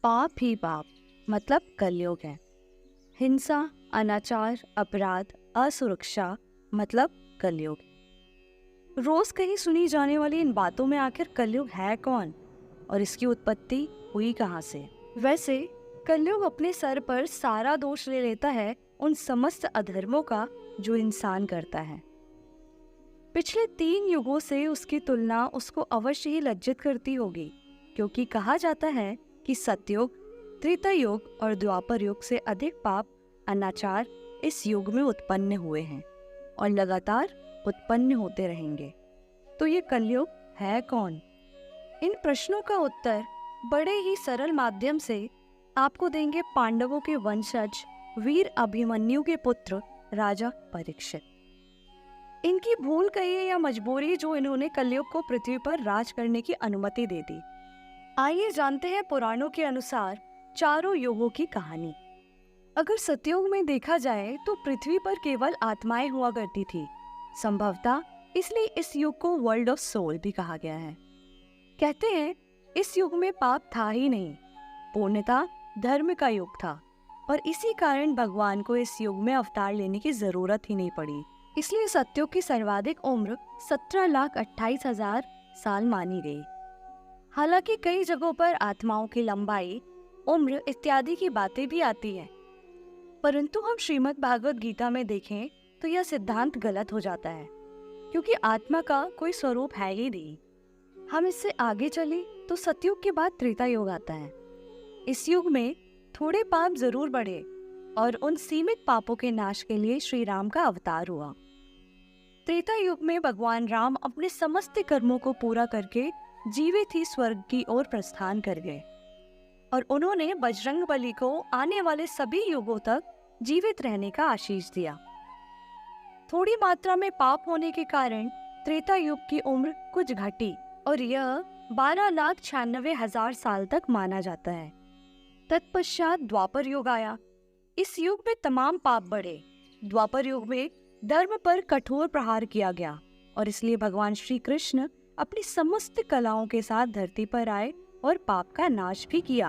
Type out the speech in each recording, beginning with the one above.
पाप ही पाप मतलब कलयुग है। हिंसा, अनाचार, अपराध, असुरक्षा मतलब कलयुग। रोज कहीं सुनी जाने वाली इन बातों में आखिर कलयुग है कौन और इसकी उत्पत्ति हुई कहाँ से? वैसे कलयुग अपने सर पर सारा दोष ले लेता है उन समस्त अधर्मों का जो इंसान करता है। पिछले 3 युगों से उसकी तुलना उसको अवश्य ही लज्जित करती होगी, क्योंकि कहा जाता है कि सतयुग, त्रेता युग और द्वापर युग से अधिक पाप, अनाचार इस युग में उत्पन्न हुए हैं और लगातार उत्पन्न होते रहेंगे। तो ये कलयुग है कौन? इन प्रश्नों का उत्तर बड़े ही सरल माध्यम से आपको देंगे पांडवों के वंशज वीर अभिमन्यु के पुत्र राजा परीक्षित। इनकी भूल कहिए या मजबूरी जो इन्होंने कलयुग को पृथ्वी पर राज करने की अनुमति दे दी। आइए जानते हैं पुराणों के अनुसार चारों युगों की कहानी। अगर सतयुग में देखा जाए तो पृथ्वी पर केवल आत्माएं हुआ करती थी, संभवतः इसलिए इस युग को वर्ल्ड ऑफ सोल भी कहा गया है। कहते हैं इस युग में पाप था ही नहीं, पूर्णतः धर्म का युग था और इसी कारण भगवान को इस युग में अवतार लेने की जरूरत ही नहीं पड़ी। इसलिए सतयुग की सर्वाधिक उम्र 17,28,000 साल मानी गई। हालांकि कई जगहों पर आत्माओं की लंबाई, उम्र इत्यादि की बातें भी आती हैं, परंतु हम श्रीमद् भागवत गीता में देखें तो यह सिद्धांत गलत हो जाता है, क्योंकि आत्मा का कोई स्वरूप है ही नहीं। हम इससे आगे चले तो सतयुग के बाद त्रेता युग आता है। इस युग में थोड़े पाप जरूर बढ़े और उन सीमित पापों के नाश के लिए श्री राम का अवतार हुआ। त्रेता युग में भगवान राम अपने समस्त कर्मों को पूरा करके जीवित ही स्वर्ग की ओर प्रस्थान कर गए और उन्होंने बजरंगबली को आने वाले सभी युगों तक जीवित रहने का आशीष दिया। थोड़ी मात्रा में पाप होने के कारण त्रेता युग की उम्र कुछ घटी और यह 12,96,000 साल तक माना जाता है। तत्पश्चात द्वापर युग आया। इस युग में तमाम पाप बढ़े। द्वापर युग में धर्म पर कठोर प्रहार किया गया और इसलिए भगवान श्री कृष्ण अपनी समस्त कलाओं के साथ धरती पर आए और पाप का नाश भी किया।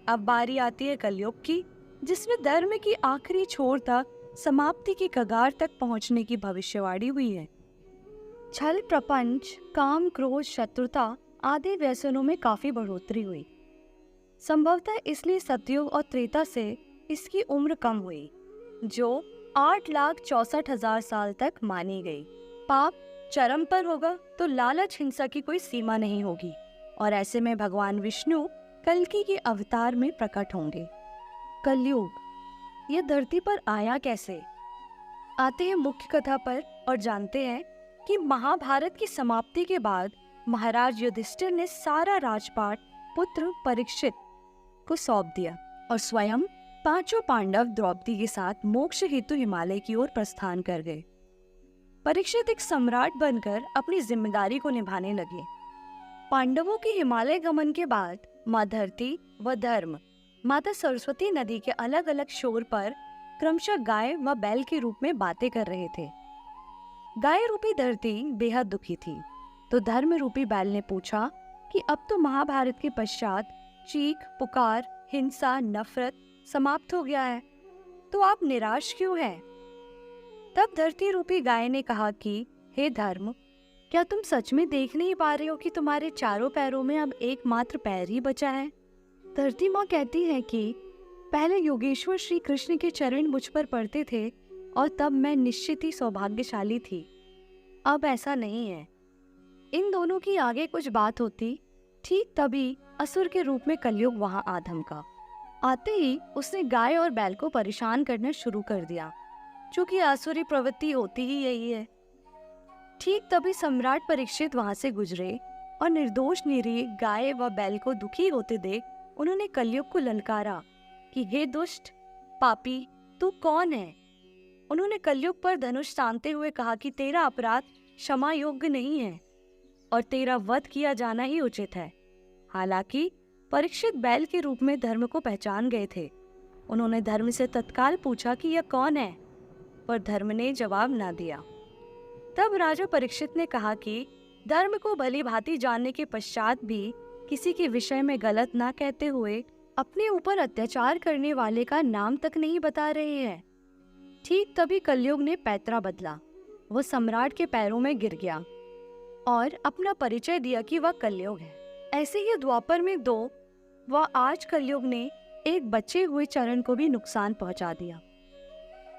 अब बारी आती है कलयुग की, जिसमें धर्म की आखिरी छोर तक, समाप्ति की कगार तक पहुंचने की भविष्यवाणी हुई है। छल, प्रपंच, काम, क्रोध, शत्रुता आदि व्यसनों में काफी बढ़ोतरी हुई। संभवतः इसलिए सतयुग और त्रेता से इसकी उम्र कम हुई, जो 8,64,000 साल तक मानी गई। पाप चरम पर होगा तो लालच, हिंसा की कोई सीमा नहीं होगी और ऐसे में भगवान विष्णु कल्कि के अवतार में प्रकट होंगे। कलयुग यह धरती पर आया कैसे? आते हैं मुख्य कथा पर और जानते हैं कि महाभारत की समाप्ति के बाद महाराज युधिष्ठिर ने सारा राजपाट पुत्र परीक्षित को सौंप दिया और स्वयं 5 पांडव द्रौपदी के साथ मोक्ष हेतु हिमालय की ओर प्रस्थान कर गए। परीक्षित एक सम्राट बनकर अपनी जिम्मेदारी को निभाने लगे। पांडवों के हिमालय गमन के बाद माँ धरती व धर्म माता सरस्वती नदी के अलग अलग शोर पर क्रमशः गाय व बैल के रूप में बातें कर रहे थे। गाय रूपी धरती बेहद दुखी थी, तो धर्म रूपी बैल ने पूछा कि अब तो महाभारत के पश्चात चीख पुकार, हिंसा, नफरत समाप्त हो गया है, तो आप निराश क्यों हैं? तब धरती रूपी गाय ने कहा कि हे धर्म, क्या तुम सच में देख नहीं पा रहे हो कि तुम्हारे चारों पैरों में अब एकमात्र पैर ही बचा है? धरती माँ कहती है कि पहले योगेश्वर श्री कृष्ण के चरण मुझ पर पड़ते थे और तब मैं निश्चित ही सौभाग्यशाली थी। अब ऐसा नहीं है। इन दोनों की आगे कुछ बात होती, ठीक तभी असुर के रूप में कलयुग वहां आ धमका। आते ही उसने गाय और बैल को परेशान करना शुरू कर दिया, क्योंकि आसुरी प्रवृत्ति होती ही यही है। ठीक तभी सम्राट परीक्षित वहां से गुजरे और निर्दोष निरीह गाय व बैल को दुखी होते देख उन्होंने कलयुग को ललकारा कि हे दुष्ट पापी, तू कौन है? उन्होंने कलयुग पर धनुष तानते हुए कहा कि तेरा अपराध क्षमा योग्य नहीं है और तेरा वध किया जाना ही उचित है। हालांकि परीक्षित बैल के रूप में धर्म को पहचान गए थे। उन्होंने धर्म से तत्काल पूछा कि यह कौन है, पर धर्म ने जवाब ना दिया। तब राजा परीक्षित ने कहा कि धर्म को भली भांति जानने के पश्चात भी किसी के विषय में गलत ना कहते हुए अपने ऊपर अत्याचार करने वाले का नाम तक नहीं बता रहे हैं। ठीक तभी कलयुग ने पैतरा बदला। वो सम्राट के पैरों में गिर गया और अपना परिचय दिया कि वह कलयुग है। ऐसे ही द्वापर में 2 व आज कलयुग ने एक बचे हुए चरण को भी नुकसान पहुंचा दिया।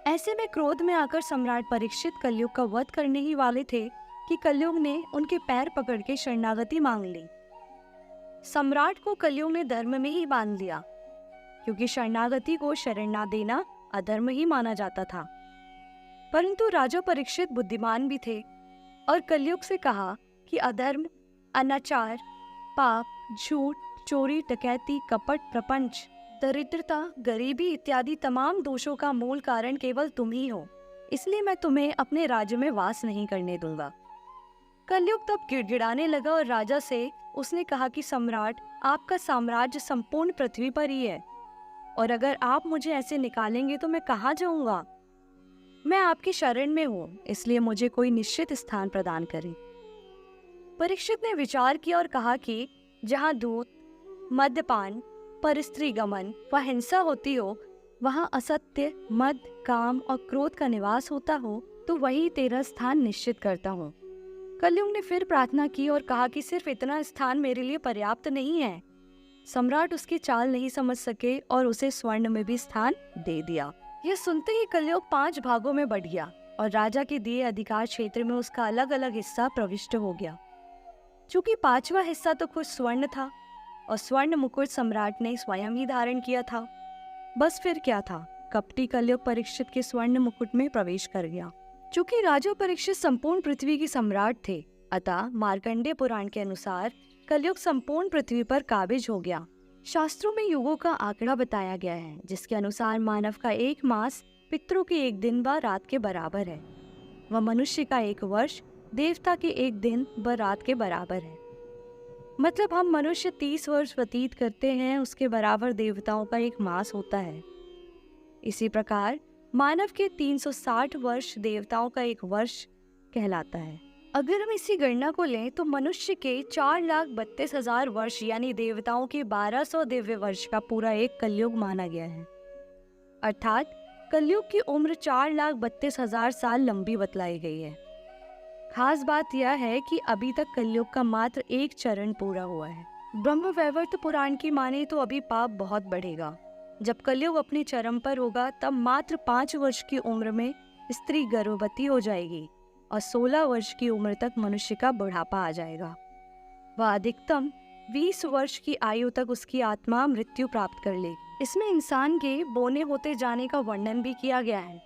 ऐसे में क्रोध में आकर सम्राट परीक्षित कलयुग का वध करने ही वाले थे कि कलयुग ने उनके पैर पकड़ के शरणागति मांग ली। सम्राट को कलयुग ने धर्म में ही बांध लिया, क्योंकि शरणागति को शरण ना देना अधर्म ही माना जाता था। परंतु राजा परीक्षित बुद्धिमान भी थे और कलयुग से कहा कि अधर्म, अनाचार, पाप, झूठ, चोरी, डकैती, कपट, प्रपंच, दरिद्रता, गरीबी इत्यादि तमाम दोषों का मूल कारण केवल तुम ही हो, इसलिए मैं तुम्हें अपने राज्य में वास नहीं करने दूंगा। कलयुग तब गिड़गिड़ाने लगा और राजा से उसने कहा कि सम्राट, आपका साम्राज्य संपूर्ण पृथ्वी पर ही है और अगर आप मुझे ऐसे निकालेंगे तो मैं कहाँ जाऊंगा। मैं आपकी शरण में हूँ, इसलिए मुझे कोई निश्चित स्थान प्रदान करें। परीक्षित ने विचार किया और कहा कि जहाँ दूध, मद्यपान, परस्त्री गमन व हिंसा होती हो, वहाँ असत्य, मद, काम और क्रोध का निवास होता हो, तो वही तेरा स्थान निश्चित करता हूँ। कलयुग ने फिर प्रार्थना की और कहा कि सिर्फ इतना स्थान मेरे लिए पर्याप्त नहीं है। सम्राट उसकी चाल नहीं समझ सके और उसे स्वर्ण में भी स्थान दे दिया। यह सुनते ही कलयुग 5 भागों में बढ़ गया और राजा के दिए अधिकार क्षेत्र में उसका अलग अलग हिस्सा प्रविष्ट हो गया। चूंकि 5वां हिस्सा तो खुद स्वर्ण था और स्वर्ण मुकुट सम्राट ने स्वयं ही धारण किया था। बस फिर क्या था, कपटी कलयुग परीक्षित के स्वर्ण मुकुट में प्रवेश कर गया। चूंकि राजा परीक्षित संपूर्ण पृथ्वी के सम्राट थे, अतः मार्कंडेय पुराण के अनुसार कलयुग संपूर्ण पृथ्वी पर काबिज हो गया। शास्त्रों में युगों का आंकड़ा बताया गया है, जिसके अनुसार मानव का 1 मास पितरों के 1 दिन व रात के बराबर है, व मनुष्य का 1 वर्ष देवता के 1 दिन व रात के बराबर है। मतलब हम मनुष्य 30 वर्ष व्यतीत करते हैं, उसके बराबर देवताओं का 1 मास होता है। इसी प्रकार मानव के 360 वर्ष देवताओं का 1 वर्ष कहलाता है। अगर हम इसी गणना को लें तो मनुष्य के 4,32,000 वर्ष यानी देवताओं के 1200 दिव्य वर्ष का पूरा एक कलयुग माना गया है। अर्थात कलयुग की उम्र 4,32,000 साल लंबी बतलाई गई है। खास बात यह है कि अभी तक कलयुग का मात्र 1 चरण पूरा हुआ है। ब्रह्मवैवर्त पुराण की माने तो अभी पाप बहुत बढ़ेगा। जब कलयुग अपने चरम पर होगा तब मात्र 5 वर्ष की उम्र में स्त्री गर्भवती हो जाएगी और 16 वर्ष की उम्र तक मनुष्य का बुढ़ापा आ जाएगा। वह अधिकतम 20 वर्ष की आयु तक उसकी आत्मा मृत्यु प्राप्त कर लेगी। इसमें इंसान के बोने होते जाने का वर्णन भी किया गया है।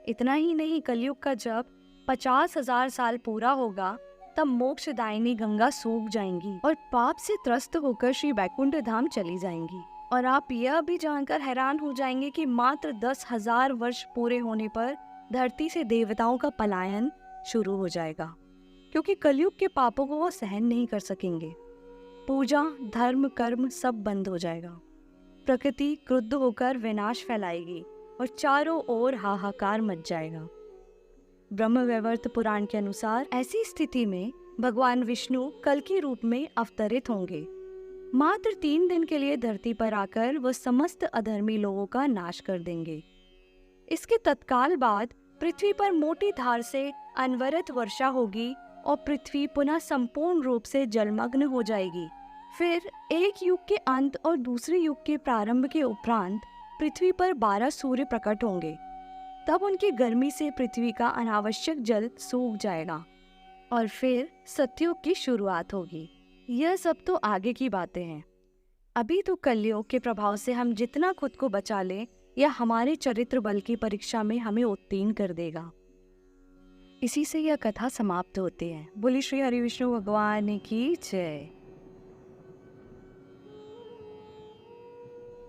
इतना ही नहीं, कलयुग का जब 50,000 साल पूरा होगा तब मोक्षदायिनी गंगा सूख जाएंगी और पाप से त्रस्त होकर श्री वैकुंठ धाम चली जाएंगी। और आप यह भी जानकर हैरान हो जाएंगे कि मात्र 10,000 वर्ष पूरे होने पर धरती से देवताओं का पलायन शुरू हो जाएगा, क्योंकि कलयुग के पापों को वो सहन नहीं कर सकेंगे। पूजा, धर्म, कर्म सब बंद हो जाएगा। प्रकृति क्रुद्ध होकर विनाश फैलाएगी और चारों ओर हाहाकार मच जाएगा। ब्रह्मवैवर्त पुराण के अनुसार ऐसी स्थिति में भगवान विष्णु कल के रूप में अवतरित होंगे। मात्र 3 दिन के लिए धरती पर आकर वह समस्त अधर्मी लोगों का नाश कर देंगे। इसके तत्काल बाद पृथ्वी पर मोटी धार से अनवरत वर्षा होगी और पृथ्वी पुनः संपूर्ण रूप से जलमग्न हो जाएगी। फिर एक युग के अंत और दूसरे युग के प्रारंभ के उपरांत पृथ्वी पर 12 सूर्य प्रकट होंगे। तब उनकी गर्मी से पृथ्वी का अनावश्यक जल सूख जाएगा और फिर सतयुग की शुरुआत होगी। यह सब तो आगे की बातें हैं। अभी तो कलयुग के प्रभाव से हम जितना खुद को बचा लें, यह हमारे चरित्र बल की परीक्षा में हमें उत्तीर्ण कर देगा। इसी से यह कथा समाप्त होती है। बोली श्री हरि विष्णु भगवान की जय।